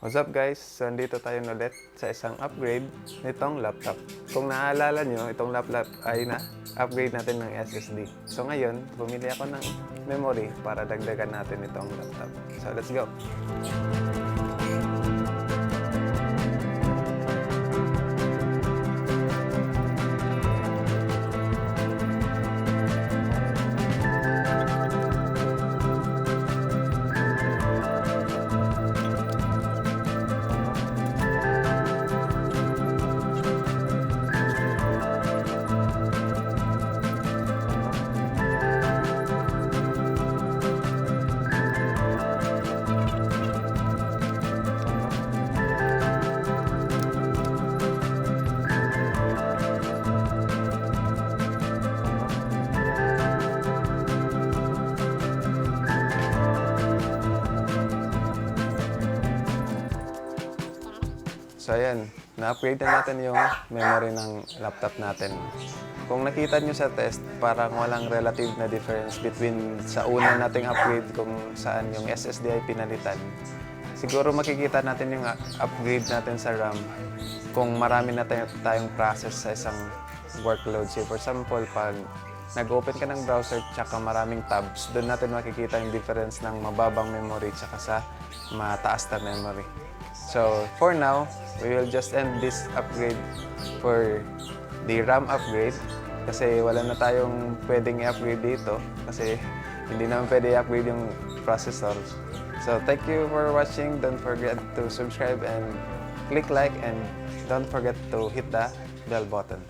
What's up guys? So nandito tayo ulit sa isang upgrade nitong laptop. Kung naaalala nyo, itong laptop ay na-upgrade natin ng SSD. So ngayon, bumili ako ng memory para dagdagan natin itong laptop. So let's go! So ayan, na-upgrade na natin yung memory ng laptop natin. Kung nakita nyo sa test, parang walang relative na difference between sa una nating upgrade kung saan yung SSD ay pinalitan. Siguro makikita natin yung upgrade natin sa RAM kung marami na tayong process sa isang workload. Say for example, pag nag-open ka ng browser tsaka maraming tabs, doon natin makikita yung difference ng mababang memory tsaka sa mataas na memory. So for now, we will just end this upgrade for the RAM upgrade kasi wala na tayong pwedeng i-upgrade dito kasi hindi naman pwede i-upgrade yung processor. So thank you for watching. Don't forget to subscribe and click like and don't forget to hit the bell button.